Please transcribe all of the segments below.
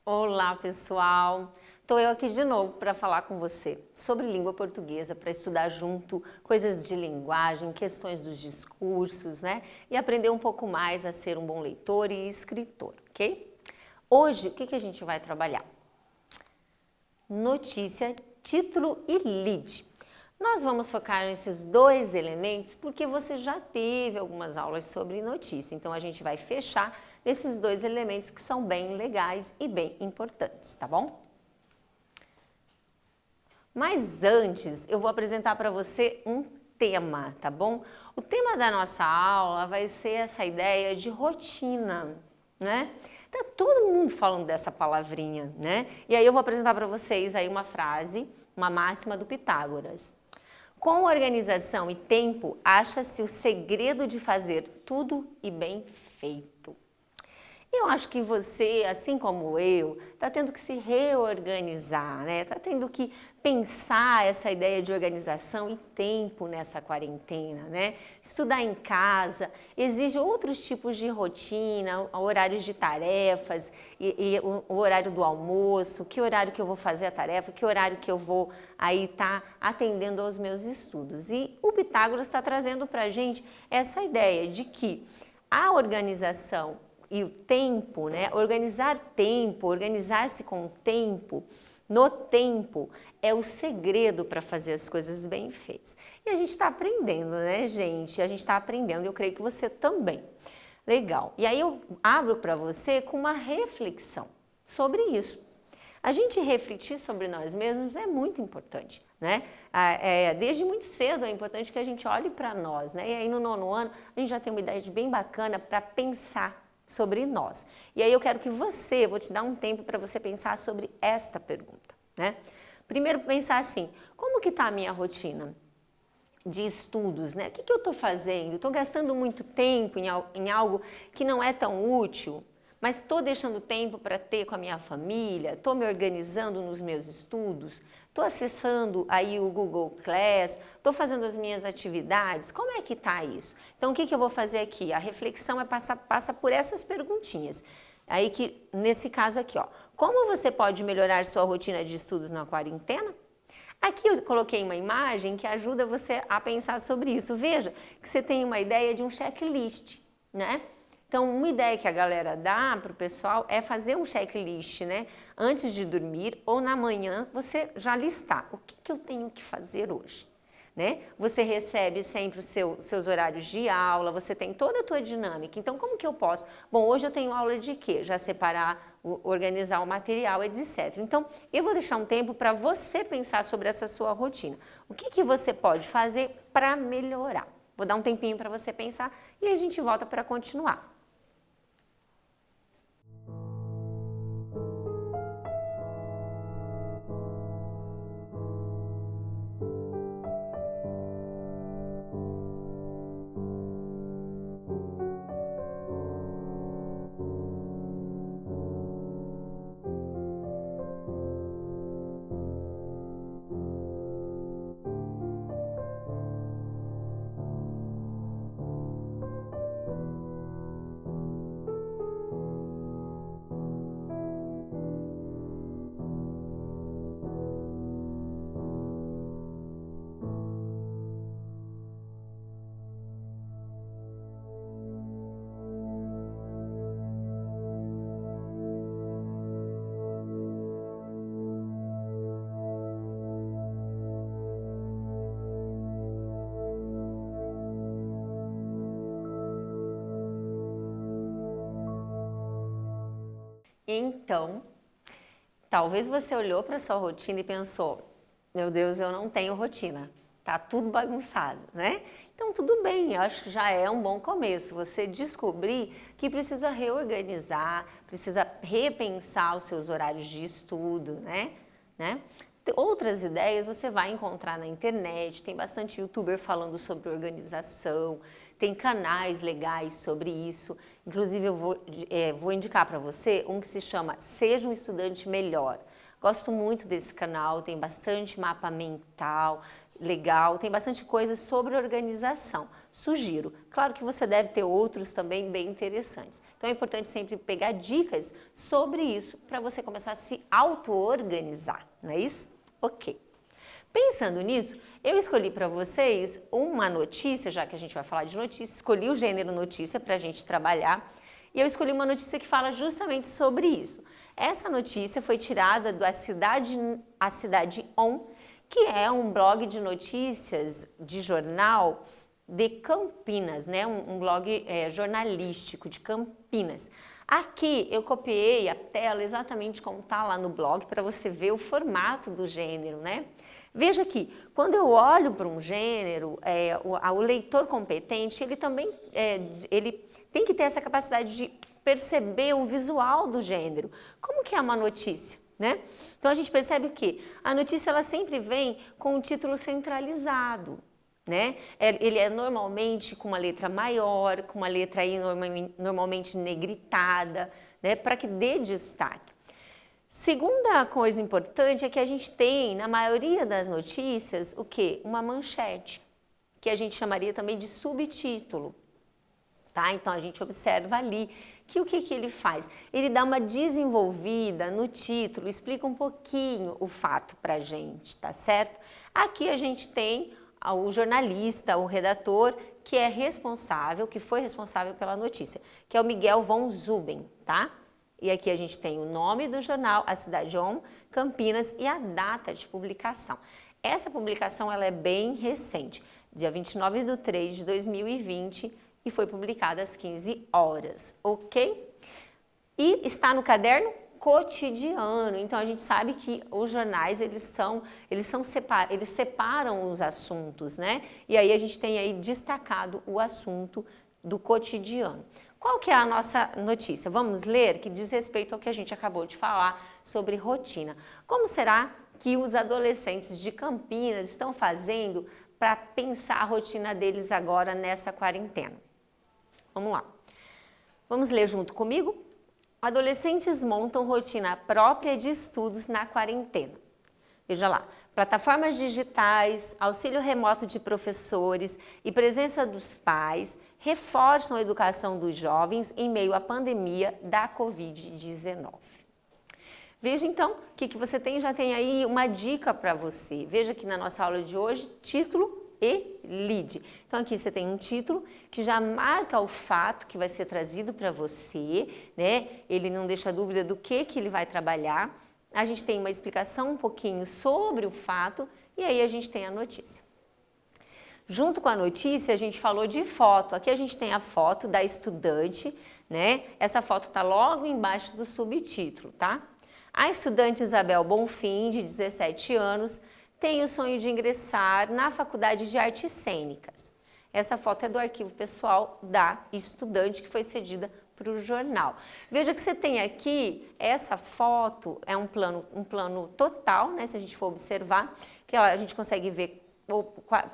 Olá, pessoal! Estou eu aqui de novo para falar com você sobre língua portuguesa, para estudar junto coisas de linguagem, questões dos discursos, né? E aprender um pouco mais a ser um bom leitor e escritor, ok? Hoje, o que a gente vai trabalhar? Notícia, título e lead. Nós vamos focar nesses dois elementos porque você já teve algumas aulas sobre notícia, então a gente vai fechar nesses dois elementos que são bem legais e bem importantes, tá bom? Mas antes, eu vou apresentar para você um tema, tá bom? O tema da nossa aula vai ser essa ideia de rotina, né? Tá todo mundo falando dessa palavrinha, né? E aí eu vou apresentar para vocês aí uma frase, uma máxima do Pitágoras. Com organização e tempo, acha-se o segredo de fazer tudo e bem feito. Eu acho que você, assim como eu, está tendo que se reorganizar, né? Está tendo que pensar essa ideia de organização e tempo nessa quarentena, né? Estudar em casa exige outros tipos de rotina, horários de tarefas e o horário do almoço, que horário que eu vou fazer a tarefa, que horário que eu vou aí estar atendendo aos meus estudos. E o Pitágoras está trazendo para a gente essa ideia de que a organização e o tempo, né? Organizar tempo, organizar-se com o tempo, no tempo, é o segredo para fazer as coisas bem feitas. E a gente está aprendendo, né, gente? A gente está aprendendo e eu creio que você também. Legal. E aí eu abro para você com uma reflexão sobre isso. A gente refletir sobre nós mesmos é muito importante, né? Desde muito cedo é importante que a gente olhe para nós, né? E aí no 9º ano a gente já tem uma ideia bem bacana para pensar sobre nós. E aí eu quero que você, vou te dar um tempo para você pensar sobre esta pergunta, né? Primeiro pensar assim, como que está a minha rotina de estudos, né? O que eu estou fazendo? Estou gastando muito tempo em algo que não é tão útil, mas estou deixando tempo para ter com a minha família, estou me organizando nos meus estudos, estou acessando aí o Google Class, estou fazendo as minhas atividades, como é que está isso? Então o que eu vou fazer aqui? A reflexão passa por essas perguntinhas. Aí que, nesse caso aqui, ó, como você pode melhorar sua rotina de estudos na quarentena? Aqui eu coloquei uma imagem que ajuda você a pensar sobre isso. Veja que você tem uma ideia de um checklist, né? Então, uma ideia que a galera dá para o pessoal é fazer um checklist, né? Antes de dormir ou na manhã, você já listar o que eu tenho que fazer hoje, né? Você recebe sempre os seus horários de aula, você tem toda a tua dinâmica. Então, como que eu posso? Bom, hoje eu tenho aula de quê? Já separar, organizar o material, etc. Então, eu vou deixar um tempo para você pensar sobre essa sua rotina. O que você pode fazer para melhorar? Vou dar um tempinho para você pensar e a gente volta para continuar. Então, talvez você olhou para a sua rotina e pensou, meu Deus, eu não tenho rotina, tá tudo bagunçado, né? Então tudo bem, eu acho que já é um bom começo, você descobrir que precisa reorganizar, precisa repensar os seus horários de estudo, né? Outras ideias você vai encontrar na internet, tem bastante youtuber falando sobre organização, tem canais legais sobre isso. Inclusive eu vou indicar para você um que se chama Seja um Estudante Melhor. Gosto muito desse canal, tem bastante mapa mental, legal, tem bastante coisa sobre organização. Sugiro. Claro que você deve ter outros também bem interessantes. Então é importante sempre pegar dicas sobre isso para você começar a se auto-organizar, não é isso? Ok. Pensando nisso, eu escolhi para vocês uma notícia, já que a gente vai falar de notícia, escolhi o gênero notícia para a gente trabalhar, e eu escolhi uma notícia que fala justamente sobre isso. Essa notícia foi tirada da A Cidade On, que é um blog de notícias de jornal de Campinas, né? Um blog jornalístico de Campinas. Aqui eu copiei a tela exatamente como está lá no blog para você ver o formato do gênero, né? Veja aqui, quando eu olho para um gênero, o leitor competente, ele também ele tem que ter essa capacidade de perceber o visual do gênero. Como que é uma notícia, né? Então a gente percebe o quê? A notícia ela sempre vem com um título centralizado, né? Ele é normalmente com uma letra maior, com uma letra aí normalmente negritada, né? Para que dê destaque. Segunda coisa importante é que a gente tem, na maioria das notícias, o quê? Uma manchete, que a gente chamaria também de subtítulo, tá? Então a gente observa ali que o que ele faz? Ele dá uma desenvolvida no título, explica um pouquinho o fato pra gente, tá certo? Aqui a gente tem o jornalista, o redator, que é responsável, que foi responsável pela notícia, que é o Miguel von Zuben, tá? E aqui a gente tem o nome do jornal, A Cidade On, Campinas e a data de publicação. Essa publicação ela é bem recente, dia 29/3/2020 e foi publicada às 15 horas, ok? E está no caderno cotidiano, então a gente sabe que os jornais eles separam os assuntos, né? E aí a gente tem aí destacado o assunto do cotidiano. Qual que é a nossa notícia? Vamos ler, que diz respeito ao que a gente acabou de falar sobre rotina. Como será que os adolescentes de Campinas estão fazendo para pensar a rotina deles agora nessa quarentena? Vamos lá. Vamos ler junto comigo? Adolescentes montam rotina própria de estudos na quarentena. Veja lá, plataformas digitais, auxílio remoto de professores e presença dos pais reforçam a educação dos jovens em meio à pandemia da Covid-19. Veja então o que você tem, já tem aí uma dica para você. Veja aqui na nossa aula de hoje, título e lead. Então aqui você tem um título que já marca o fato que vai ser trazido para você, né? Ele não deixa dúvida do que ele vai trabalhar. A gente tem uma explicação um pouquinho sobre o fato e aí a gente tem a notícia. Junto com a notícia, a gente falou de foto. Aqui a gente tem a foto da estudante, né? Essa foto está logo embaixo do subtítulo, tá? A estudante Isabel Bonfim, de 17 anos, tem o sonho de ingressar na Faculdade de Artes Cênicas. Essa foto é do arquivo pessoal da estudante que foi cedida para o jornal. Veja que você tem aqui, essa foto é um plano total, né? Se a gente for observar, que a gente consegue ver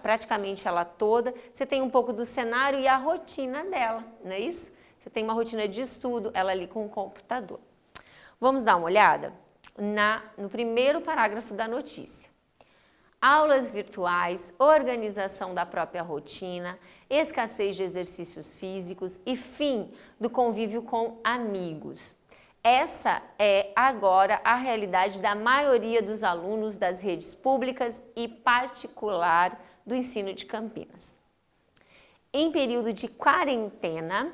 praticamente ela toda. Você tem um pouco do cenário e a rotina dela, não é isso? Você tem uma rotina de estudo, ela ali com o computador. Vamos dar uma olhada no primeiro parágrafo da notícia. Aulas virtuais, organização da própria rotina, escassez de exercícios físicos e fim do convívio com amigos. Essa é agora a realidade da maioria dos alunos das redes públicas e particular do ensino de Campinas. Em período de quarentena,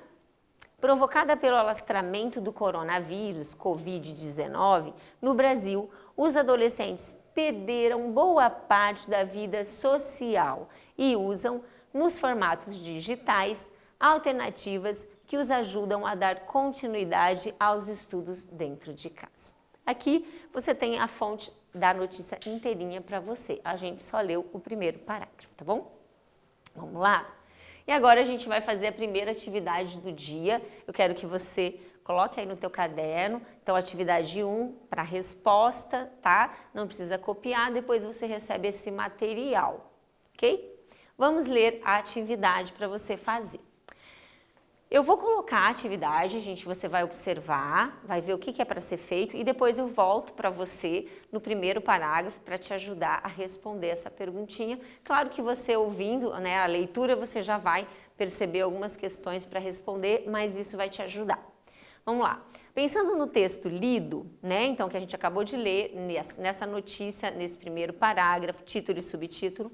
provocada pelo alastramento do coronavírus, Covid-19, no Brasil, os adolescentes perderam boa parte da vida social e usam, nos formatos digitais, alternativas que os ajudam a dar continuidade aos estudos dentro de casa. Aqui você tem a fonte da notícia inteirinha para você. A gente só leu o primeiro parágrafo, tá bom? Vamos lá? E agora a gente vai fazer a primeira atividade do dia. Eu quero que você coloque aí no teu caderno. Então, atividade 1 para resposta, tá? Não precisa copiar, depois você recebe esse material, ok? Vamos ler a atividade para você fazer. Eu vou colocar a atividade, gente, você vai observar, vai ver o que é para ser feito e depois eu volto para você no primeiro parágrafo para te ajudar a responder essa perguntinha. Claro que você ouvindo, né, a leitura, você já vai perceber algumas questões para responder, mas isso vai te ajudar. Vamos lá. Pensando no texto lido, né, então que a gente acabou de ler nessa notícia, nesse primeiro parágrafo, título e subtítulo,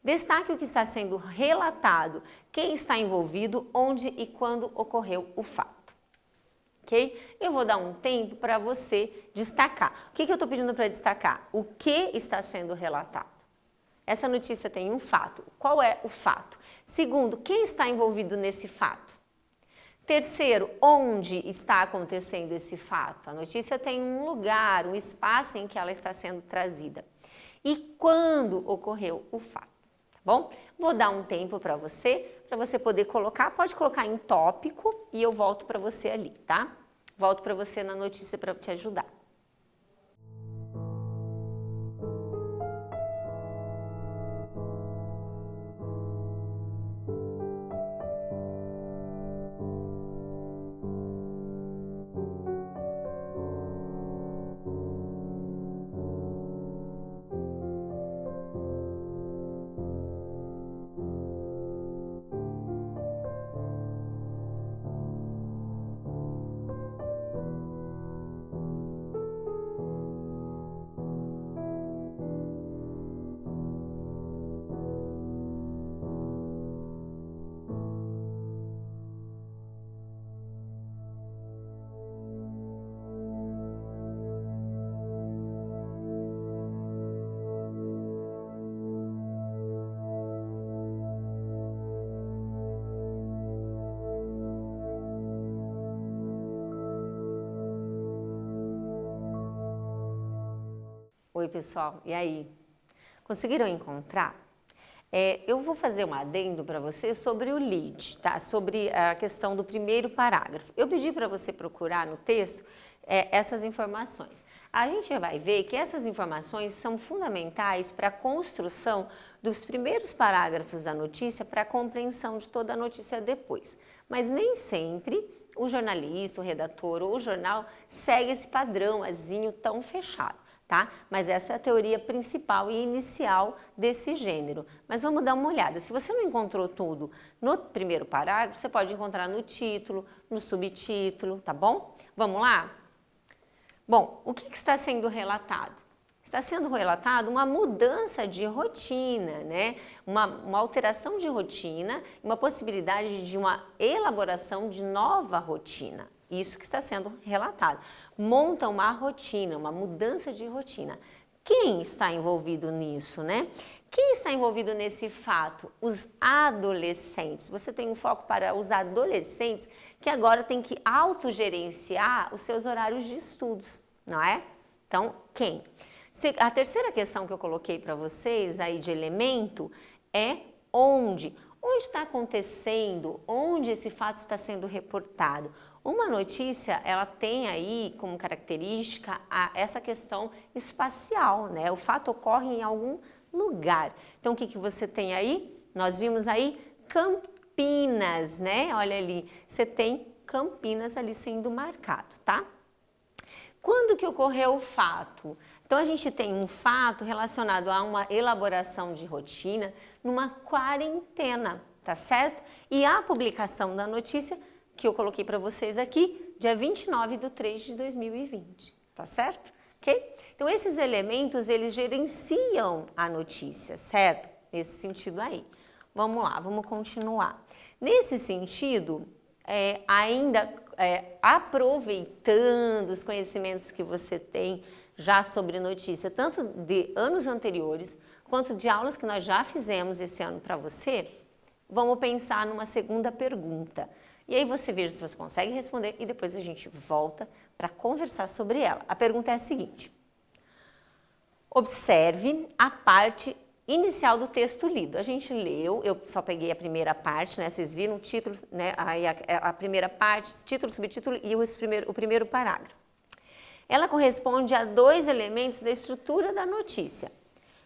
destaque o que está sendo relatado, quem está envolvido, onde e quando ocorreu o fato. Ok? Eu vou dar um tempo para você destacar. O que eu estou pedindo para destacar? O que está sendo relatado. Essa notícia tem um fato. Qual é o fato? Segundo, quem está envolvido nesse fato? Terceiro, onde está acontecendo esse fato? A notícia tem um lugar, um espaço em que ela está sendo trazida. E quando ocorreu o fato? Bom, vou dar um tempo para você poder colocar, pode colocar em tópico e eu volto para você ali, tá? Volto para você na notícia para te ajudar. Oi, pessoal, e aí? Conseguiram encontrar? Eu vou fazer um adendo para você sobre o lead, tá? Sobre a questão do primeiro parágrafo. Eu pedi para você procurar no texto essas informações. A gente vai ver que essas informações são fundamentais para a construção dos primeiros parágrafos da notícia, para a compreensão de toda a notícia depois. Mas nem sempre o jornalista, o redator ou o jornal segue esse padrãozinho tão fechado. Tá? Mas essa é a teoria principal e inicial desse gênero. Mas vamos dar uma olhada. Se você não encontrou tudo no primeiro parágrafo, você pode encontrar no título, no subtítulo, tá bom? Vamos lá? Bom, o que está sendo relatado? Está sendo relatado uma mudança de rotina, né? Uma alteração de rotina, uma possibilidade de uma elaboração de nova rotina. Isso que está sendo relatado. Monta uma rotina, uma mudança de rotina. Quem está envolvido nisso, né? Quem está envolvido nesse fato? Os adolescentes. Você tem um foco para os adolescentes que agora tem que autogerenciar os seus horários de estudos, não é? Então, quem? A terceira questão que eu coloquei para vocês aí de elemento é onde. Onde está acontecendo? Onde esse fato está sendo reportado? Uma notícia, ela tem aí como característica essa questão espacial, né? O fato ocorre em algum lugar. Então, o que você tem aí? Nós vimos aí Campinas, né? Olha ali, você tem Campinas ali sendo marcado, tá? Quando que ocorreu o fato? Então, a gente tem um fato relacionado a uma elaboração de rotina numa quarentena, tá certo? E a publicação da notícia que eu coloquei para vocês aqui, dia 29/3/2020, tá certo? Ok? Então, esses elementos, eles gerenciam a notícia, certo? Nesse sentido aí. Vamos lá, vamos continuar. Nesse sentido, aproveitando os conhecimentos que você tem já sobre notícia, tanto de anos anteriores, quanto de aulas que nós já fizemos esse ano para você, vamos pensar numa segunda pergunta. E aí você veja se você consegue responder e depois a gente volta para conversar sobre ela. A pergunta é a seguinte: observe a parte inicial do texto lido. A gente leu, eu só peguei a primeira parte, né? Vocês viram o título, né? Aí a primeira parte, título, subtítulo e o primeiro parágrafo. Ela corresponde a 2 elementos da estrutura da notícia.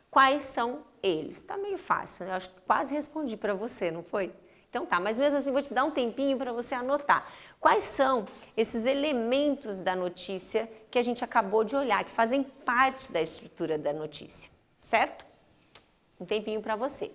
Quais são eles? Tá meio fácil, né? Eu acho que quase respondi para você, não foi? Então tá, mas mesmo assim vou te dar um tempinho para você anotar. Quais são esses elementos da notícia que a gente acabou de olhar, que fazem parte da estrutura da notícia, certo? Um tempinho para você.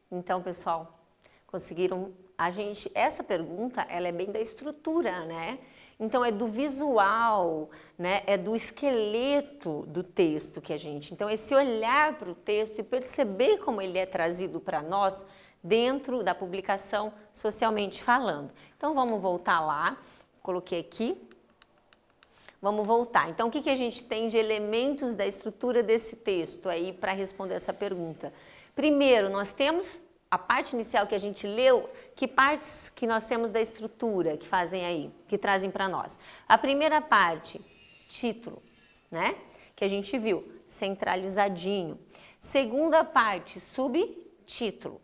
Então, pessoal, conseguiram? Essa pergunta, ela é bem da estrutura, né? Então, é do visual, né? É do esqueleto do texto que a gente... Então, esse olhar para o texto e perceber como ele é trazido para nós dentro da publicação socialmente falando. Então, vamos voltar lá. Coloquei aqui. Vamos voltar. Então, o que a gente tem de elementos da estrutura desse texto aí para responder essa pergunta? Primeiro, nós temos a parte inicial que a gente leu, que partes que nós temos da estrutura que fazem aí, que trazem para nós? A primeira parte, título, né? Que a gente viu, centralizadinho. Segunda parte, subtítulo.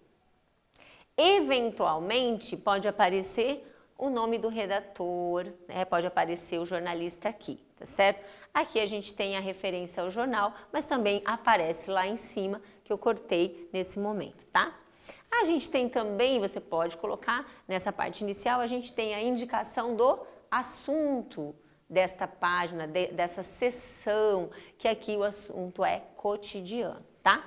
Eventualmente, pode aparecer o nome do redator, né? Pode aparecer o jornalista aqui, tá certo? Aqui a gente tem a referência ao jornal, mas também aparece lá em cima, que eu cortei nesse momento, tá? A gente tem também, você pode colocar nessa parte inicial, a gente tem a indicação do assunto desta página, dessa seção, que aqui o assunto é cotidiano, tá?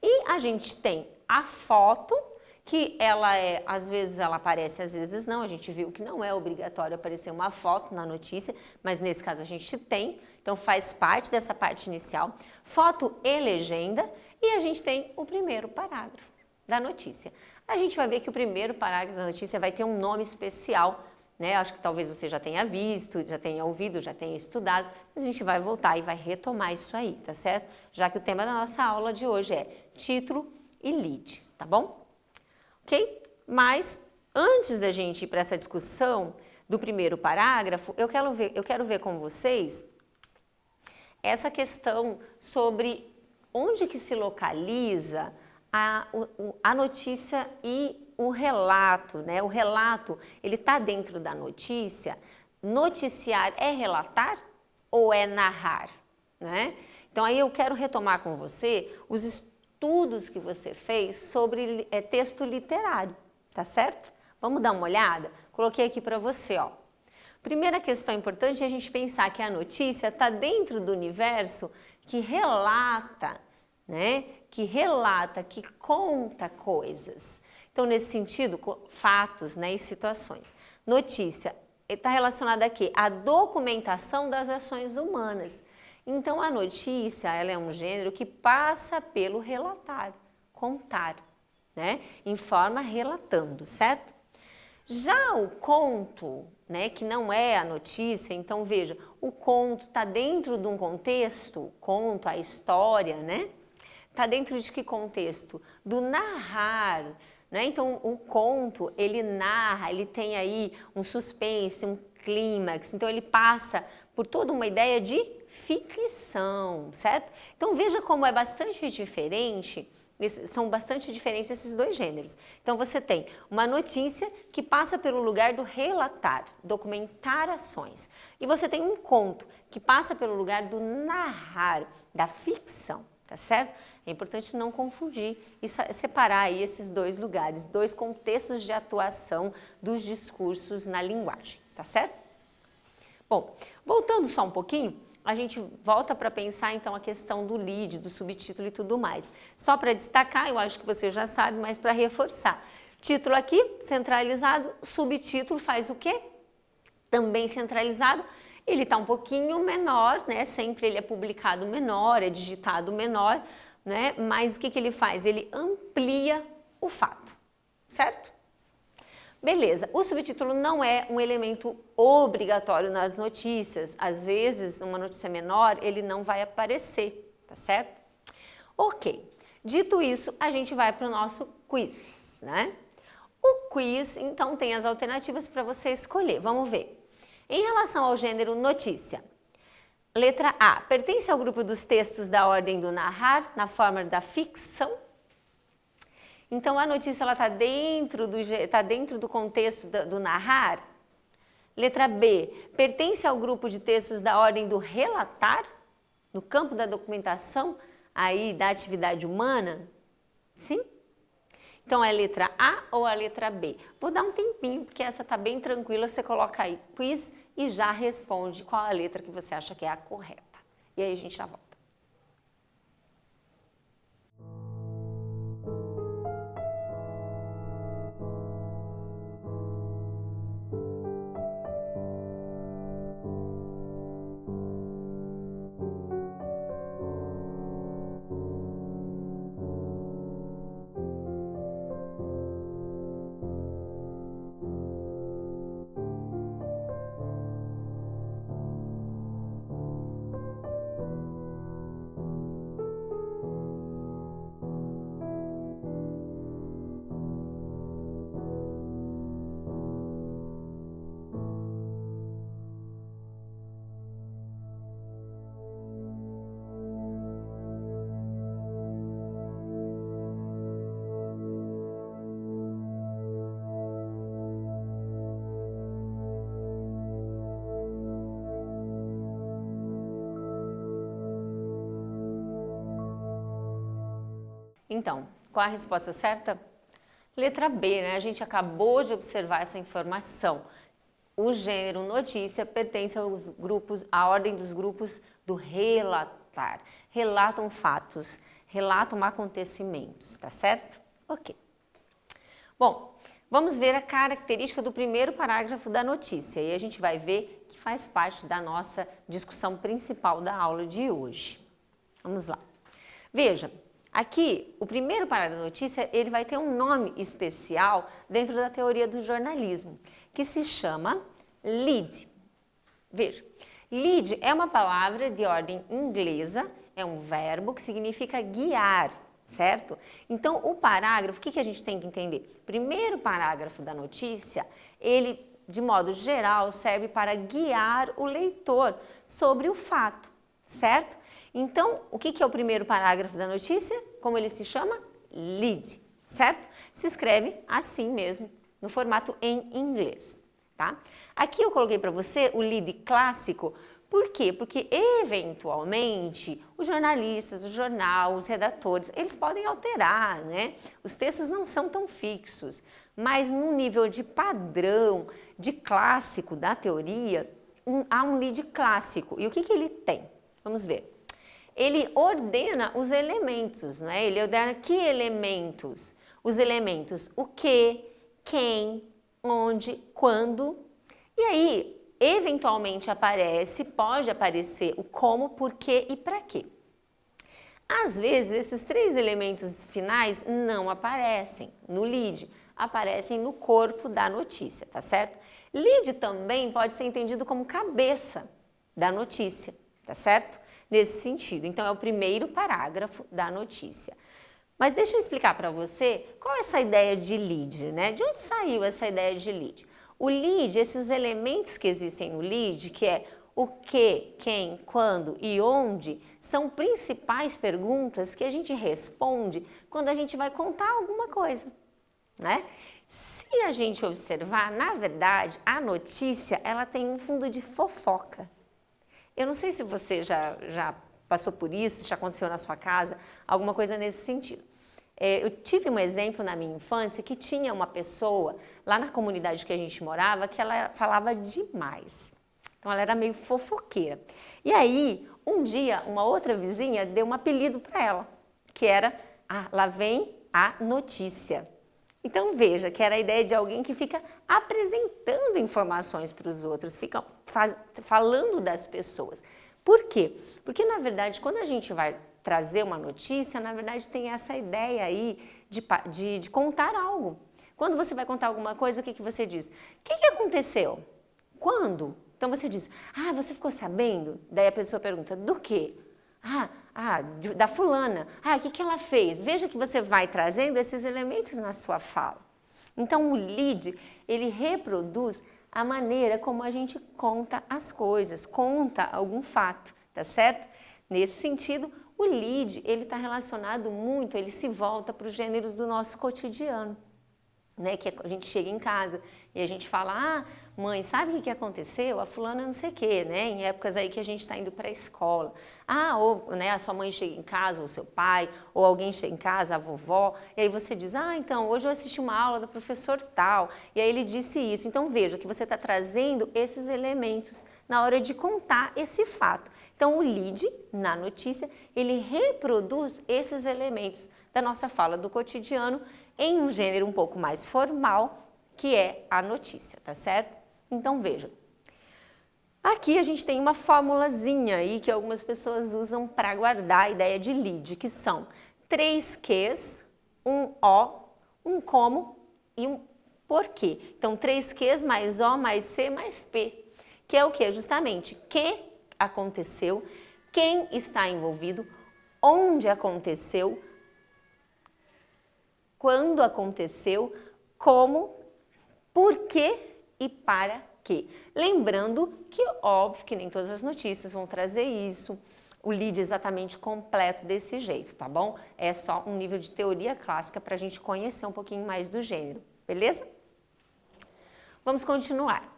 E a gente tem a foto, que ela é, às vezes ela aparece, às vezes não, a gente viu que não é obrigatório aparecer uma foto na notícia, mas nesse caso a gente tem, então faz parte dessa parte inicial, foto e legenda, e a gente tem o primeiro parágrafo da notícia. A gente vai ver que o primeiro parágrafo da notícia vai ter um nome especial, né? Acho que talvez você já tenha visto, já tenha ouvido, já tenha estudado, mas a gente vai voltar e vai retomar isso aí, tá certo? Já que o tema da nossa aula de hoje é título e lead, tá bom? Ok? Mas antes da gente ir para essa discussão do primeiro parágrafo, eu quero ver com vocês essa questão sobre onde que se localiza a notícia e o relato, né? O relato, ele está dentro da notícia. Noticiar é relatar ou é narrar, né? Então aí eu quero retomar com você os estudos que você fez sobre texto literário, tá certo? Vamos dar uma olhada? Coloquei aqui para você, ó. Primeira questão importante é a gente pensar que a notícia está dentro do universo que relata, né? Que conta coisas. Então, nesse sentido, fatos, né, e situações. Notícia está relacionada a quê? A documentação das ações humanas. Então, a notícia, ela é um gênero que passa pelo relatar, contar, né? Informa relatando, certo? Já o conto, né, que não é a notícia, então veja, o conto está dentro de um contexto, conto, a história, né? Está dentro de que contexto? Do narrar, né? Então, o conto, ele narra, ele tem aí um suspense, um clímax, então ele passa por toda uma ideia de ficção, certo? Então, veja como é bastante diferente, são bastante diferentes esses dois gêneros. Então, você tem uma notícia que passa pelo lugar do relatar, documentar ações. E você tem um conto que passa pelo lugar do narrar, da ficção. Tá certo? É importante não confundir e separar aí esses dois lugares, dois contextos de atuação dos discursos na linguagem, tá certo? Bom, voltando só um pouquinho, a gente volta para pensar então a questão do lead, do subtítulo e tudo mais. Só para destacar, eu acho que você já sabe, mas para reforçar. Título aqui, centralizado, subtítulo faz o quê? Também centralizado. Ele está um pouquinho menor, né? Sempre ele é publicado menor, é digitado menor, né? Mas o que ele faz? Ele amplia o fato, certo? Beleza, o subtítulo não é um elemento obrigatório nas notícias. Às vezes, uma notícia menor, ele não vai aparecer, tá certo? Ok, dito isso, a gente vai para o nosso quiz, né? O quiz, então, tem as alternativas para você escolher. Vamos ver. Em relação ao gênero notícia, letra A, pertence ao grupo dos textos da ordem do narrar, na forma da ficção? Então, a notícia está dentro do contexto do narrar? Letra B, pertence ao grupo de textos da ordem do relatar, no campo da documentação, aí da atividade humana? Sim? Então, é a letra A ou a letra B? Vou dar um tempinho, porque essa está bem tranquila, você coloca aí quiz e já responde qual a letra que você acha que é a correta. E aí a gente já volta. Então, qual a resposta certa? Letra B, né? A gente acabou de observar essa informação. O gênero notícia pertence aos grupos, à ordem dos grupos do relatar. Relatam fatos, relatam acontecimentos, tá certo? Ok. Bom, vamos ver a característica do primeiro parágrafo da notícia e a gente vai ver que faz parte da nossa discussão principal da aula de hoje. Vamos lá. Veja. Aqui, o primeiro parágrafo da notícia, ele vai ter um nome especial dentro da teoria do jornalismo, que se chama lead. Veja, lead é uma palavra de ordem inglesa, é um verbo que significa guiar, certo? Então, o parágrafo, o que a gente tem que entender? Primeiro parágrafo da notícia, ele, de modo geral, serve para guiar o leitor sobre o fato, certo? Então, o que é o primeiro parágrafo da notícia? Como ele se chama? Lead, certo? Se escreve assim mesmo, no formato em inglês, tá? Aqui eu coloquei para você o lead clássico, por quê? Porque, eventualmente, os jornalistas, o jornal, os redatores, eles podem alterar, né? Os textos não são tão fixos, mas no nível de padrão, de clássico da teoria, há um lead clássico. E o que ele tem? Vamos ver. Ele ordena os elementos, né? Ele ordena que elementos? Os elementos o que, quem, onde, quando. E aí, eventualmente pode aparecer o como, porquê e para quê. Às vezes, esses três elementos finais não aparecem no lead, aparecem no corpo da notícia, tá certo? Lead também pode ser entendido como cabeça da notícia, tá certo? Nesse sentido. Então, é o primeiro parágrafo da notícia. Mas deixa eu explicar para você qual é essa ideia de lead, né? De onde saiu essa ideia de lead? O lead, esses elementos que existem no lead, que é o que, quem, quando e onde, são principais perguntas que a gente responde quando a gente vai contar alguma coisa, né? Se a gente observar, na verdade, a notícia, ela tem um fundo de fofoca. Eu não sei se você já passou por isso, já aconteceu na sua casa, alguma coisa nesse sentido. Eu tive um exemplo na minha infância que tinha uma pessoa lá na comunidade que a gente morava que ela falava demais. Então ela era meio fofoqueira. E aí, um dia, uma outra vizinha deu um apelido para ela, que era, lá vem a notícia. Então veja que era a ideia de alguém que fica apresentando informações para os outros, fica falando das pessoas. Por quê? Porque na verdade quando a gente vai trazer uma notícia, na verdade tem essa ideia aí de contar algo. Quando você vai contar alguma coisa, o que você diz? O que aconteceu? Quando? Então você diz, você ficou sabendo? Daí a pessoa pergunta, do quê? Da fulana. O que ela fez? Veja que você vai trazendo esses elementos na sua fala. Então o lead, ele reproduz a maneira como a gente conta as coisas, conta algum fato, tá certo? Nesse sentido, o lead, ele está relacionado muito, ele se volta para os gêneros do nosso cotidiano. Né, que a gente chega em casa e a gente fala, mãe, sabe o que aconteceu? A fulana não sei o quê, né? Em épocas aí que a gente está indo para a escola. Ou né, a sua mãe chega em casa, ou seu pai, ou alguém chega em casa, a vovó, e aí você diz, então, hoje eu assisti uma aula do professor tal, e aí ele disse isso. Então veja que você está trazendo esses elementos na hora de contar esse fato. Então o lead, na notícia, ele reproduz esses elementos da nossa fala do cotidiano em um gênero um pouco mais formal, que é a notícia, tá certo? Então veja, aqui a gente tem uma formulazinha aí que algumas pessoas usam para guardar a ideia de lead, que são 3 Qs, um O, um como e um porquê. Então 3 Qs mais O mais C mais P, que é o que? Justamente que aconteceu, quem está envolvido, onde aconteceu, quando aconteceu, como, por quê e para quê. Lembrando que, óbvio, que nem todas as notícias vão trazer isso, o lead exatamente completo desse jeito, tá bom? É só um nível de teoria clássica para a gente conhecer um pouquinho mais do gênero, beleza? Vamos continuar.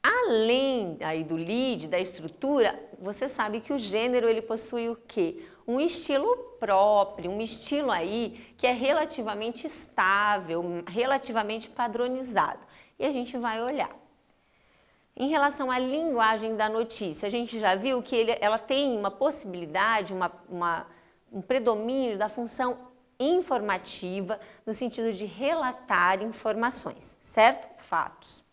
Além aí do lead, da estrutura, você sabe que o gênero ele possui o quê? Um estilo próprio, um estilo aí que é relativamente estável, relativamente padronizado. E a gente vai olhar. Em relação à linguagem da notícia, a gente já viu que ela tem uma possibilidade, um predomínio da função informativa no sentido de relatar informações, certo? Fatos.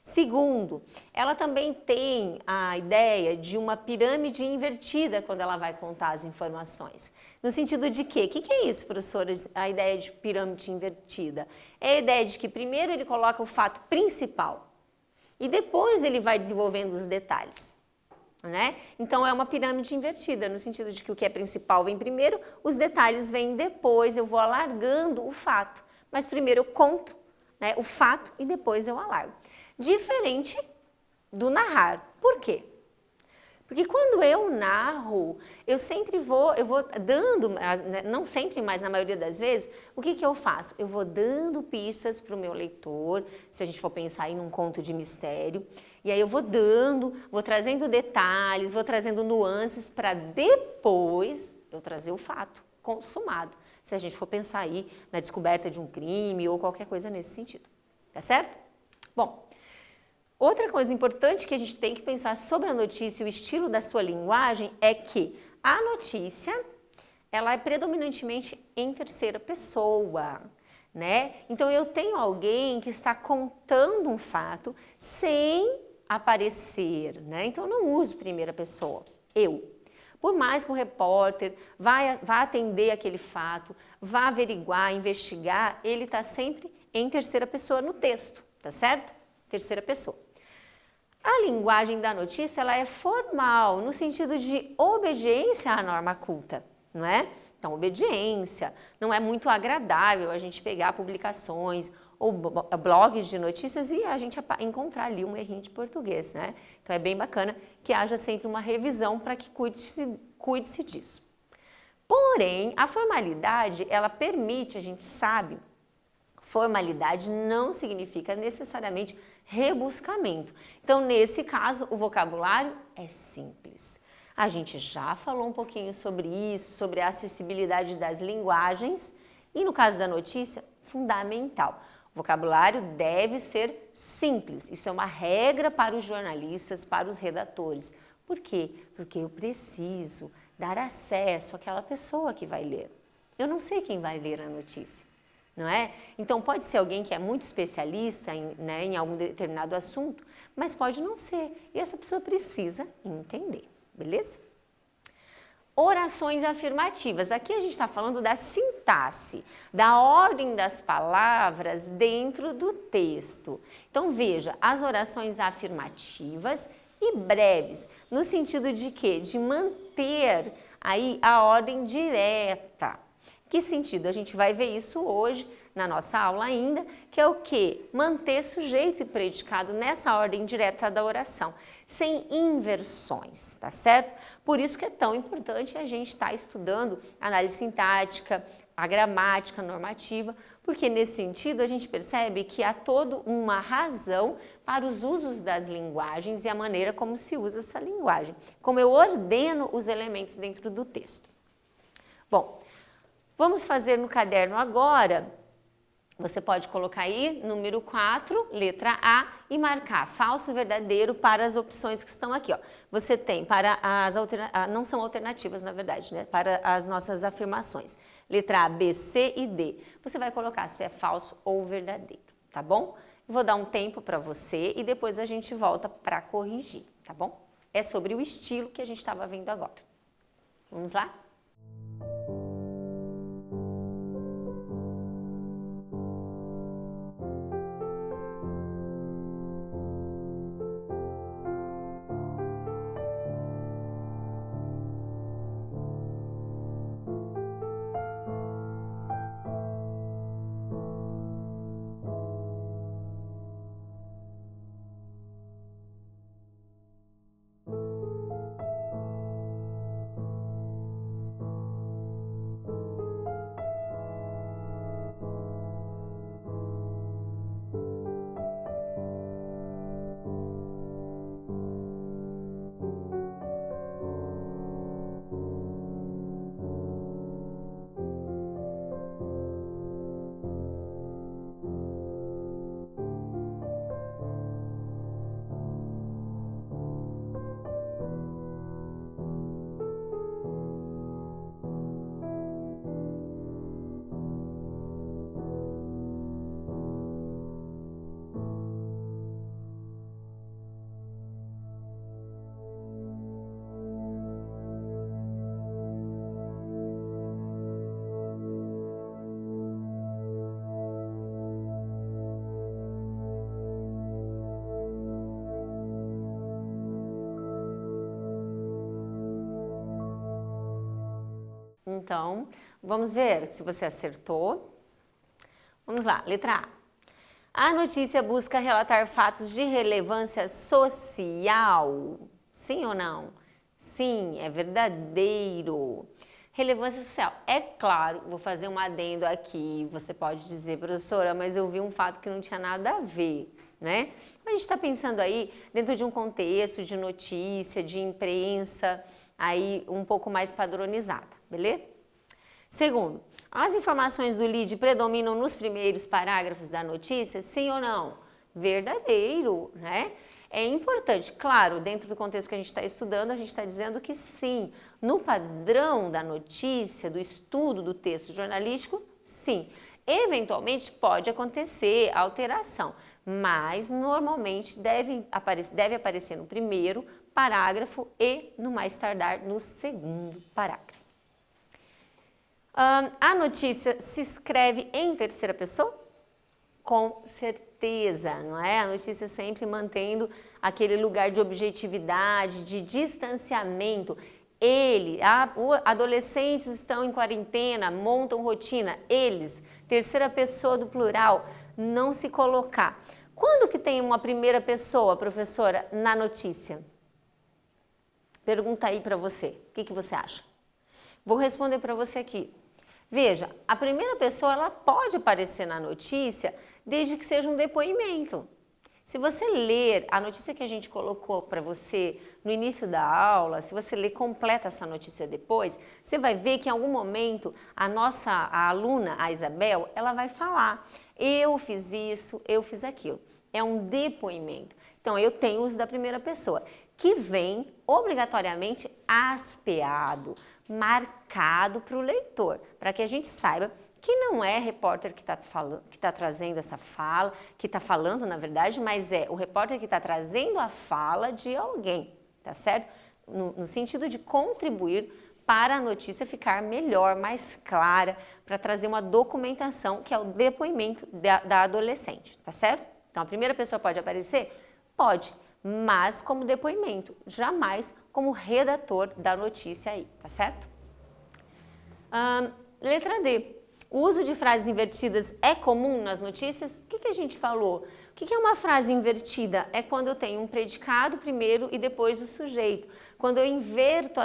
Segundo, ela também tem a ideia de uma pirâmide invertida quando ela vai contar as informações. No sentido de quê? O que é isso, professora, a ideia de pirâmide invertida? É a ideia de que primeiro ele coloca o fato principal e depois ele vai desenvolvendo os detalhes. Né? Então é uma pirâmide invertida, no sentido de que o que é principal vem primeiro, os detalhes vêm depois, eu vou alargando o fato. Mas primeiro eu conto, né, o fato e depois eu alargo. Diferente do narrar. Por quê? Porque quando eu narro, eu vou dando, não sempre, mas na maioria das vezes, o que eu faço? Eu vou dando pistas para o meu leitor, se a gente for pensar em um conto de mistério, e aí eu vou trazendo detalhes, vou trazendo nuances para depois eu trazer o fato consumado, se a gente for pensar aí na descoberta de um crime ou qualquer coisa nesse sentido. Tá certo? Bom, outra coisa importante que a gente tem que pensar sobre a notícia e o estilo da sua linguagem é que a notícia, ela é predominantemente em terceira pessoa, né? Então eu tenho alguém que está contando um fato sem aparecer, né? Então eu não uso primeira pessoa, eu. Por mais que o repórter vá atender aquele fato, vá averiguar, investigar, ele está sempre em terceira pessoa no texto, tá certo? Terceira pessoa. A linguagem da notícia ela é formal, no sentido de obediência à norma culta, não é? Então, obediência, não é muito agradável a gente pegar publicações ou blogs de notícias e a gente encontrar ali um errinho de português, né? Então, é bem bacana que haja sempre uma revisão para que cuide-se disso. Porém, a formalidade, ela permite, a gente sabe, formalidade não significa necessariamente rebuscamento. Então, nesse caso, o vocabulário é simples. A gente já falou um pouquinho sobre isso, sobre a acessibilidade das linguagens e no caso da notícia, fundamental. O vocabulário deve ser simples. Isso é uma regra para os jornalistas, para os redatores. Por quê? Porque eu preciso dar acesso àquela pessoa que vai ler. Eu não sei quem vai ler a notícia, não é? Então pode ser alguém que é muito especialista em algum determinado assunto, mas pode não ser. E essa pessoa precisa entender, beleza? Orações afirmativas. Aqui a gente está falando da sintaxe, da ordem das palavras dentro do texto. Então veja, as orações afirmativas e breves, no sentido de quê? De manter aí a ordem direta. Que sentido? A gente vai ver isso hoje na nossa aula ainda, que é o quê? Manter sujeito e predicado nessa ordem direta da oração, sem inversões, tá certo? Por isso que é tão importante a gente estar estudando análise sintática, a gramática normativa, porque nesse sentido a gente percebe que há toda uma razão para os usos das linguagens e a maneira como se usa essa linguagem, como eu ordeno os elementos dentro do texto. Bom, vamos fazer no caderno agora. Você pode colocar aí, número 4, letra A, e marcar falso, verdadeiro para as opções que estão aqui. Ó. Você tem para as não são alternativas, na verdade, né? Para as nossas afirmações. Letra A, B, C e D. Você vai colocar se é falso ou verdadeiro, tá bom? Eu vou dar um tempo para você e depois a gente volta para corrigir, tá bom? É sobre o estilo que a gente estava vendo agora. Vamos lá? Então, vamos ver se você acertou. Vamos lá, letra A. A notícia busca relatar fatos de relevância social. Sim ou não? Sim, é verdadeiro. Relevância social. É claro, vou fazer um adendo aqui. Você pode dizer, professora, mas eu vi um fato que não tinha nada a ver, né? Mas a gente está pensando aí dentro de um contexto de notícia, de imprensa, aí um pouco mais padronizada, beleza? Segundo, as informações do lead predominam nos primeiros parágrafos da notícia, sim ou não? Verdadeiro, né? É importante, claro, dentro do contexto que a gente está estudando, a gente está dizendo que sim. No padrão da notícia, do estudo do texto jornalístico, sim. Eventualmente pode acontecer alteração, mas normalmente deve aparecer no primeiro parágrafo e, no mais tardar, no segundo parágrafo. A notícia se escreve em terceira pessoa? Com certeza, não é? A notícia sempre mantendo aquele lugar de objetividade, de distanciamento. Adolescentes estão em quarentena, montam rotina. Eles, terceira pessoa do plural, não se colocar. Quando que tem uma primeira pessoa, professora, na notícia? Pergunta aí para você, o que você acha? Vou responder para você aqui. Veja, a primeira pessoa ela pode aparecer na notícia desde que seja um depoimento. Se você ler a notícia que a gente colocou para você no início da aula, se você ler completa essa notícia depois, você vai ver que em algum momento a aluna, a Isabel, ela vai falar: eu fiz isso, eu fiz aquilo. É um depoimento. Então, eu tenho o uso da primeira pessoa, que vem obrigatoriamente aspeado, marcado para o leitor, para que a gente saiba que não é repórter que está trazendo essa fala, que está falando, na verdade, mas é o repórter que está trazendo a fala de alguém, tá certo? No sentido de contribuir para a notícia ficar melhor, mais clara, para trazer uma documentação, que é o depoimento da adolescente, tá certo? Então, a primeira pessoa pode aparecer? Pode, mas como depoimento, jamais como redator da notícia aí, tá certo? Letra D. O uso de frases invertidas é comum nas notícias? O que a gente falou? O que é uma frase invertida? É quando eu tenho um predicado primeiro e depois o sujeito. Quando eu inverto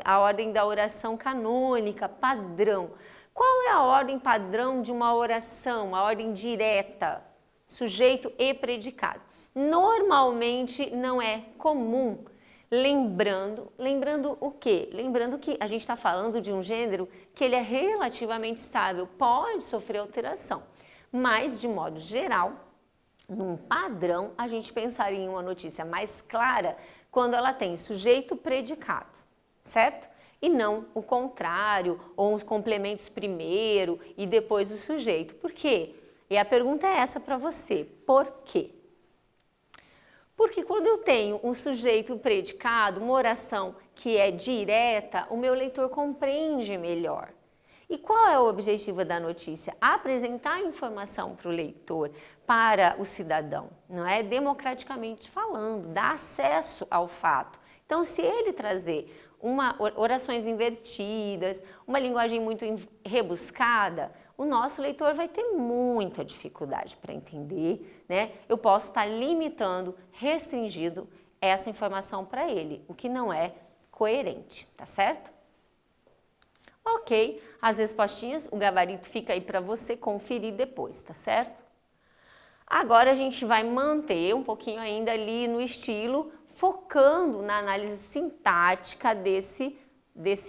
a ordem da oração canônica, padrão. Qual é a ordem padrão de uma oração, a ordem direta? Sujeito e predicado. Normalmente não é comum. Lembrando o quê? Lembrando que a gente está falando de um gênero que ele é relativamente estável, pode sofrer alteração, mas de modo geral, num padrão, a gente pensaria em uma notícia mais clara quando ela tem sujeito predicado, certo? E não o contrário, ou os complementos primeiro e depois o sujeito. Por quê? E a pergunta é essa para você, por quê? Porque quando eu tenho um sujeito predicado, uma oração que é direta, o meu leitor compreende melhor. E qual é o objetivo da notícia? Apresentar a informação para o leitor, para o cidadão, não é? Democraticamente falando, dar acesso ao fato. Então, se ele trazer orações invertidas, uma linguagem muito rebuscada, o nosso leitor vai ter muita dificuldade para entender, né? Eu posso estar limitando, restringindo essa informação para ele, o que não é coerente, tá certo? Ok, as respostinhas, o gabarito fica aí para você conferir depois, tá certo? Agora a gente vai manter um pouquinho ainda ali no estilo, focando na análise sintática desse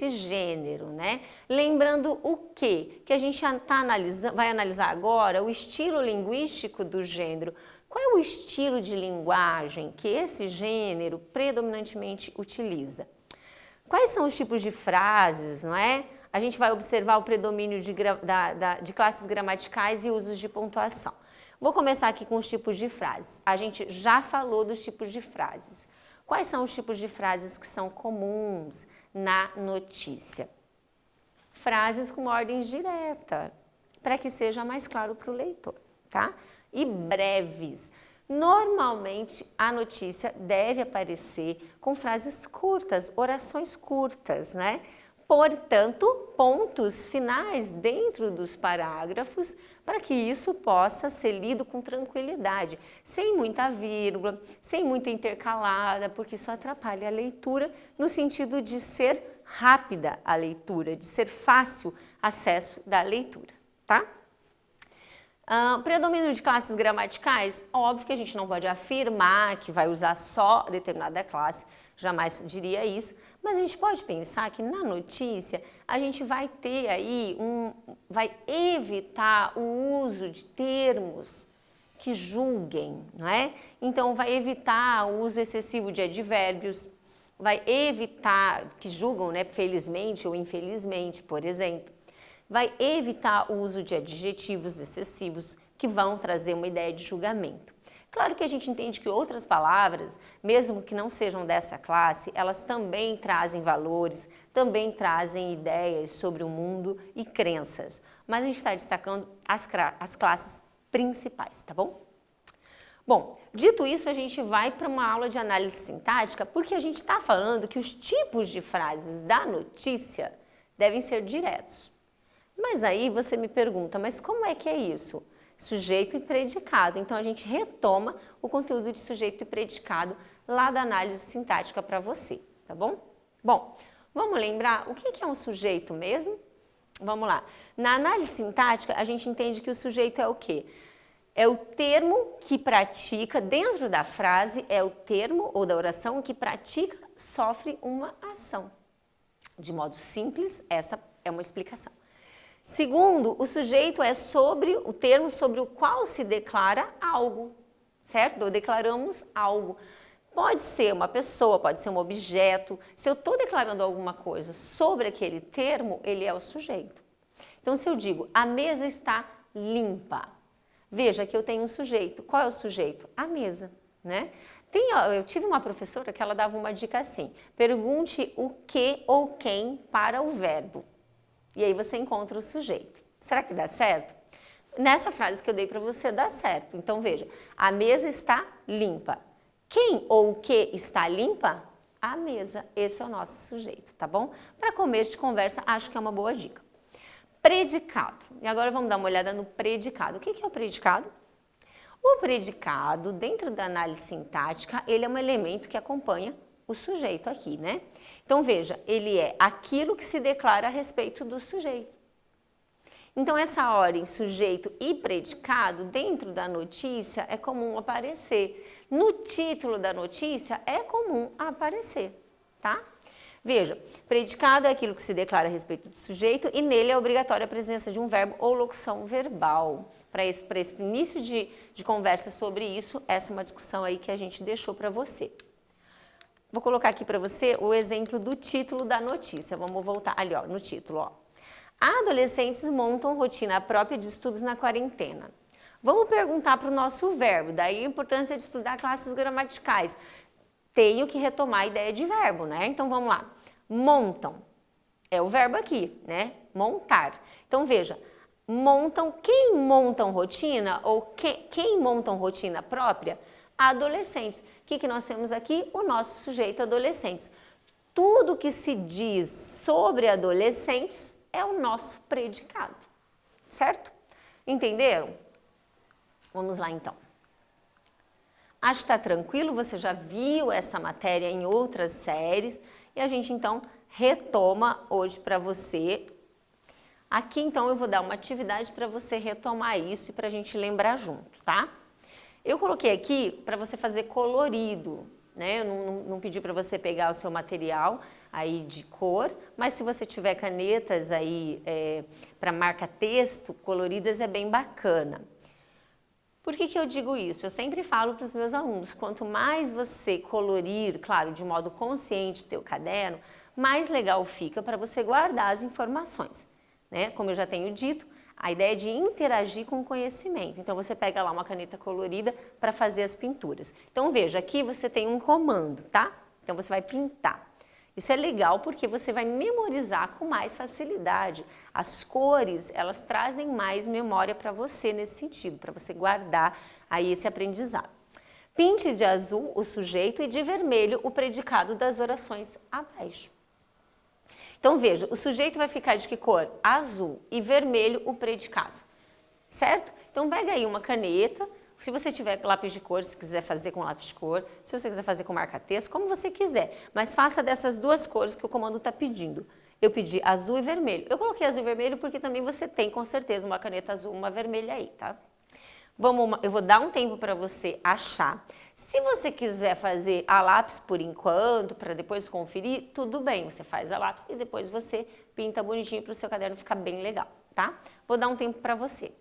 gênero, né? Lembrando o quê? Que a gente vai analisar agora o estilo linguístico do gênero. Qual é o estilo de linguagem que esse gênero predominantemente utiliza? Quais são os tipos de frases, não é? A gente vai observar o predomínio de classes gramaticais e usos de pontuação. Vou começar aqui com os tipos de frases. A gente já falou dos tipos de frases. Quais são os tipos de frases que são comuns na notícia? Frases com ordem direta, para que seja mais claro para o leitor, tá? E breves. Normalmente, a notícia deve aparecer com frases curtas, orações curtas, né? Portanto, pontos finais dentro dos parágrafos para que isso possa ser lido com tranquilidade, sem muita vírgula, sem muita intercalada, porque isso atrapalha a leitura no sentido de ser rápida a leitura, de ser fácil acesso da leitura, tá? Predomínio de classes gramaticais, óbvio que a gente não pode afirmar que vai usar só determinada classe, jamais diria isso, mas a gente pode pensar que na notícia a gente vai ter aí vai evitar o uso de termos que julguem, não é? Então vai evitar o uso excessivo de advérbios, vai evitar que julgam, né, felizmente ou infelizmente, por exemplo. Vai evitar o uso de adjetivos excessivos que vão trazer uma ideia de julgamento. Claro que a gente entende que outras palavras, mesmo que não sejam dessa classe, elas também trazem valores, também trazem ideias sobre o mundo e crenças. Mas a gente está destacando as classes principais, tá bom? Bom, dito isso, a gente vai para uma aula de análise sintática, porque a gente está falando que os tipos de frases da notícia devem ser diretos. Mas aí você me pergunta, mas como é que é isso? Sujeito e predicado. Então, a gente retoma o conteúdo de sujeito e predicado lá da análise sintática para você, tá bom? Bom, vamos lembrar o que é um sujeito mesmo? Vamos lá. Na análise sintática, a gente entende que o sujeito é o quê? É o termo que pratica, dentro da frase, é o termo ou da oração que pratica, sofre uma ação. De modo simples, essa é uma explicação. Segundo, o sujeito é sobre o termo sobre o qual se declara algo, certo? Ou declaramos algo. Pode ser uma pessoa, pode ser um objeto. Se eu estou declarando alguma coisa sobre aquele termo, ele é o sujeito. Então, se eu digo, a mesa está limpa, veja que eu tenho um sujeito. Qual é o sujeito? A mesa, né? Eu tive uma professora que ela dava uma dica assim, pergunte o que ou quem para o verbo. E aí você encontra o sujeito. Será que dá certo? Nessa frase que eu dei para você, dá certo. Então, veja, a mesa está limpa. Quem ou o que está limpa? A mesa. Esse é o nosso sujeito, tá bom? Para começo de conversa, acho que é uma boa dica. Predicado. E agora vamos dar uma olhada no predicado. O que é o predicado? O predicado, dentro da análise sintática, ele é um elemento que acompanha o sujeito aqui, né? Então, veja, ele é aquilo que se declara a respeito do sujeito. Então, essa ordem sujeito e predicado, dentro da notícia, é comum aparecer. No título da notícia, é comum aparecer, tá? Veja, predicado é aquilo que se declara a respeito do sujeito e nele é obrigatória a presença de um verbo ou locução verbal. Para esse início de conversa sobre isso, essa é uma discussão aí que a gente deixou para você. Vou colocar aqui para você o exemplo do título da notícia. Vamos voltar ali, ó, no título, ó. Adolescentes montam rotina própria de estudos na quarentena. Vamos perguntar para o nosso verbo, daí a importância de estudar classes gramaticais. Tenho que retomar a ideia de verbo, né? Então vamos lá. Montam é o verbo aqui, né? Montar. Então veja, montam, quem montam rotina ou quem montam rotina própria? Adolescentes. O que nós temos aqui? O nosso sujeito adolescentes. Tudo que se diz sobre adolescentes é o nosso predicado, certo? Entenderam? Vamos lá então. Acho que está tranquilo, você já viu essa matéria em outras séries e a gente então retoma hoje para você. Aqui então eu vou dar uma atividade para você retomar isso e para a gente lembrar junto, tá? Eu coloquei aqui para você fazer colorido, né? Eu não pedi para você pegar o seu material aí de cor, mas se você tiver canetas aí para marca-texto coloridas é bem bacana. Por que eu digo isso? Eu sempre falo para os meus alunos, quanto mais você colorir, claro, de modo consciente o teu caderno, mais legal fica para você guardar as informações, né? Como eu já tenho dito, a ideia é de interagir com o conhecimento. Então, você pega lá uma caneta colorida para fazer as pinturas. Então, veja, aqui você tem um comando, tá? Então, você vai pintar. Isso é legal porque você vai memorizar com mais facilidade. As cores, elas trazem mais memória para você nesse sentido, para você guardar aí esse aprendizado. Pinte de azul o sujeito e de vermelho o predicado das orações abaixo. Então, veja, o sujeito vai ficar de que cor? Azul e vermelho o predicado, certo? Então, pega aí uma caneta, se você tiver lápis de cor, se quiser fazer com lápis de cor, se você quiser fazer com marca-texto, como você quiser, mas faça dessas duas cores que o comando está pedindo. Eu pedi azul e vermelho. Eu coloquei azul e vermelho porque também você tem, com certeza, uma caneta azul, uma vermelha aí, tá? Eu vou dar um tempo para você achar. Se você quiser fazer a lápis por enquanto, para depois conferir, tudo bem, você faz a lápis e depois você pinta bonitinho para o seu caderno ficar bem legal, tá? Vou dar um tempo para você.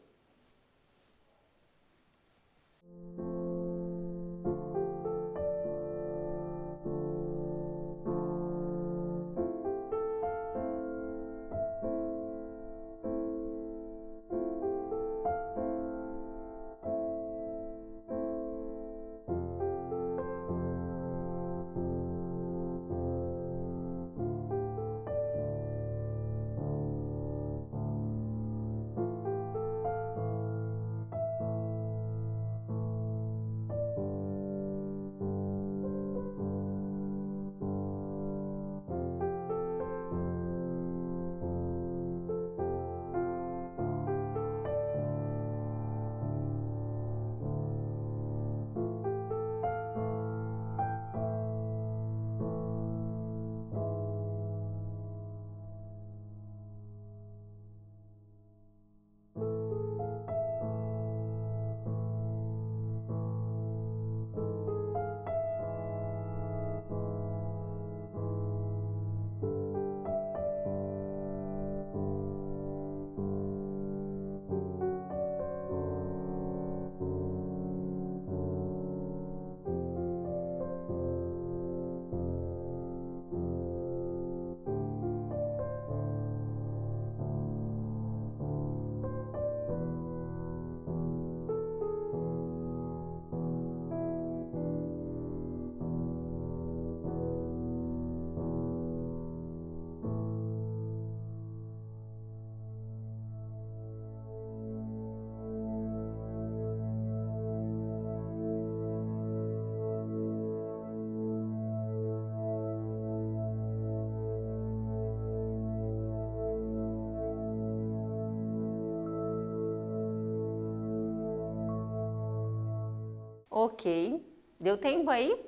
Ok. Deu tempo aí?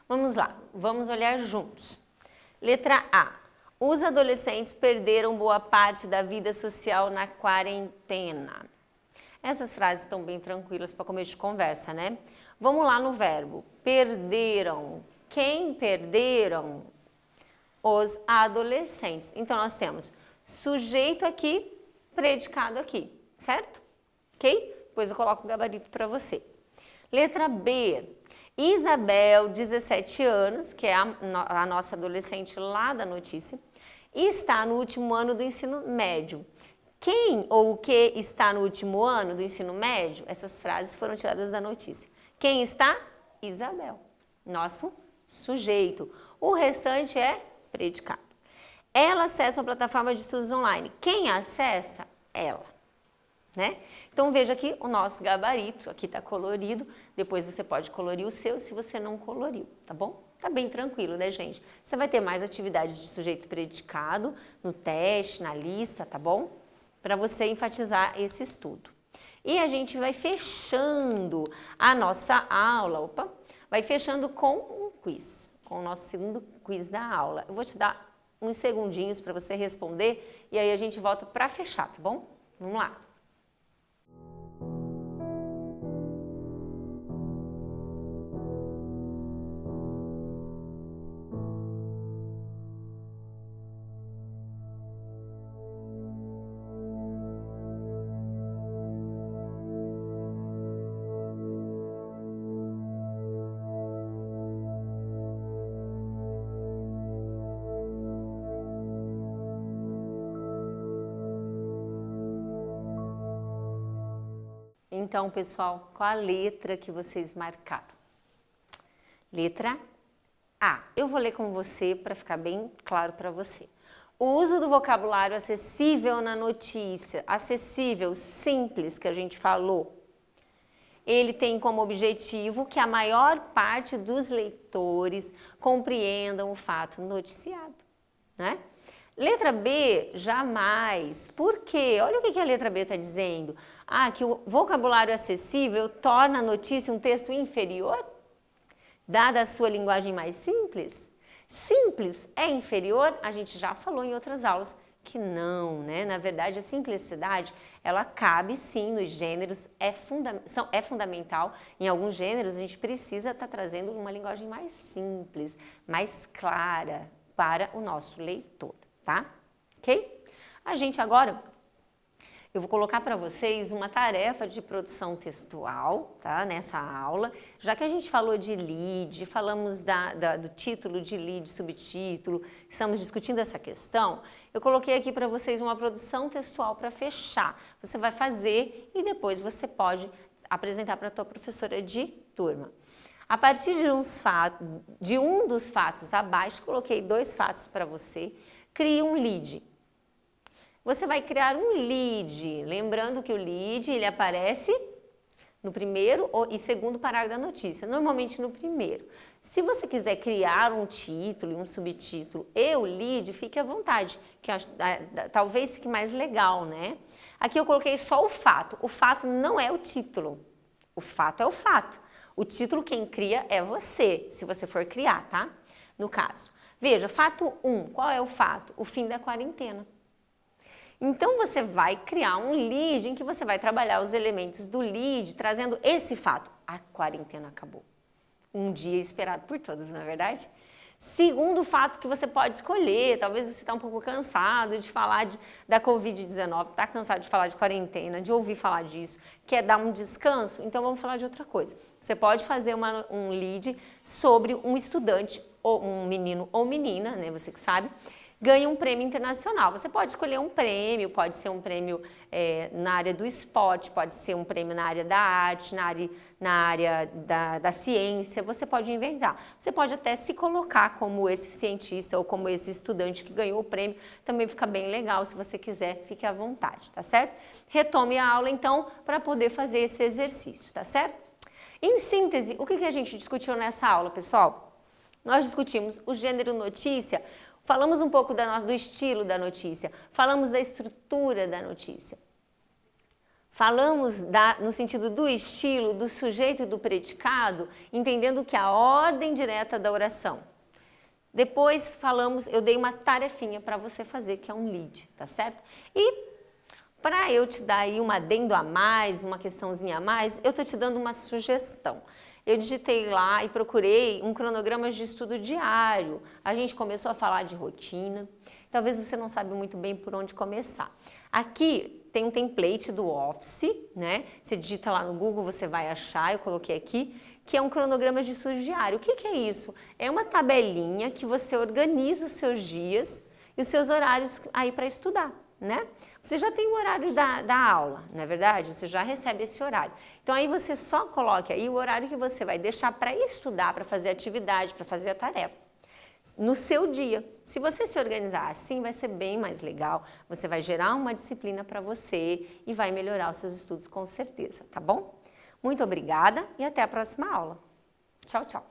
Vamos lá, vamos olhar juntos. Letra A. Os adolescentes perderam boa parte da vida social na quarentena. Essas frases estão bem tranquilas para começo de conversa, né? Vamos lá no verbo. Perderam. Quem perderam? Os adolescentes. Então, nós temos sujeito aqui, predicado aqui, certo? Ok? Depois eu coloco o gabarito para você. Letra B. Isabel, 17 anos, que é a nossa adolescente lá da notícia, está no último ano do ensino médio. Quem ou o que está no último ano do ensino médio? Essas frases foram tiradas da notícia. Quem está? Isabel, nosso sujeito. O restante é predicado. Ela acessa uma plataforma de estudos online. Quem acessa? Ela. Né? Então veja aqui o nosso gabarito, aqui está colorido, depois você pode colorir o seu se você não coloriu, tá bom? Tá bem tranquilo, né, gente? Você vai ter mais atividades de sujeito predicado no teste, na lista, tá bom? Para você enfatizar esse estudo. E a gente vai fechando a nossa aula, vai fechando com um quiz, com o nosso segundo quiz da aula. Eu vou te dar uns segundinhos para você responder e aí a gente volta para fechar, tá bom? Vamos lá. Então, pessoal, qual a letra que vocês marcaram? Letra A. Eu vou ler com você para ficar bem claro para você. O uso do vocabulário acessível na notícia, acessível, simples, que a gente falou, ele tem como objetivo que a maior parte dos leitores compreendam o fato noticiado, né? Letra B, jamais. Por quê? Olha o que a letra B está dizendo. Ah, que o vocabulário acessível torna a notícia um texto inferior? Dada a sua linguagem mais simples? Simples é inferior? A gente já falou em outras aulas que não, né? Na verdade, a simplicidade, ela cabe sim nos gêneros, é fundamental. Em alguns gêneros, a gente precisa estar trazendo uma linguagem mais simples, mais clara para o nosso leitor, tá? Ok? A gente agora, eu vou colocar para vocês uma tarefa de produção textual, tá? Nessa aula, já que a gente falou de lead, falamos do título de lead, subtítulo, estamos discutindo essa questão, eu coloquei aqui para vocês uma produção textual para fechar. Você vai fazer e depois você pode apresentar para a tua professora de turma. A partir de um dos fatos abaixo, coloquei 2 fatos para você, crie um lead. Você vai criar um lead, lembrando que o lead ele aparece no primeiro e segundo parágrafo da notícia, normalmente no primeiro. Se você quiser criar um título e um subtítulo e o lead, fique à vontade, que eu acho, talvez fique mais legal, né? Aqui eu coloquei só o fato não é o título, o fato é o fato. O título quem cria é você, se você for criar, tá? No caso. Veja, fato 1, qual é o fato? O fim da quarentena. Então, você vai criar um lead em que você vai trabalhar os elementos do lead, trazendo esse fato. A quarentena acabou. Um dia esperado por todos, não é verdade? Segundo fato que você pode escolher, talvez você está um pouco cansado de falar da Covid-19, está cansado de falar de quarentena, de ouvir falar disso, quer dar um descanso, então vamos falar de outra coisa. Você pode fazer um lead sobre um estudante, ou um menino ou menina, né, você que sabe, ganha um prêmio internacional. Você pode escolher um prêmio, pode ser um prêmio na área do esporte, pode ser um prêmio na área da arte, na área da ciência, você pode inventar. Você pode até se colocar como esse cientista ou como esse estudante que ganhou o prêmio, também fica bem legal, se você quiser, fique à vontade, tá certo? Retome a aula então para poder fazer esse exercício, tá certo? Em síntese, o que a gente discutiu nessa aula, pessoal? Nós discutimos o gênero notícia. Falamos um pouco do estilo da notícia, falamos da estrutura da notícia. Falamos no sentido do estilo, do sujeito e do predicado, entendendo que a ordem direta da oração. Depois eu dei uma tarefinha para você fazer, que é um lead, tá certo? E para eu te dar aí um adendo a mais, uma questãozinha a mais, eu tô te dando uma sugestão. Eu digitei lá e procurei um cronograma de estudo diário. A gente começou a falar de rotina. Talvez você não sabe muito bem por onde começar. Aqui tem um template do Office, né? Você digita lá no Google, você vai achar, eu coloquei aqui, que é um cronograma de estudo diário. O que é isso? É uma tabelinha que você organiza os seus dias e os seus horários aí para estudar, né? Você já tem o horário da aula, não é verdade? Você já recebe esse horário. Então aí você só coloca aí o horário que você vai deixar para estudar, para fazer atividade, para fazer a tarefa. No seu dia. Se você se organizar assim, vai ser bem mais legal. Você vai gerar uma disciplina para você e vai melhorar os seus estudos com certeza, tá bom? Muito obrigada e até a próxima aula. Tchau, tchau.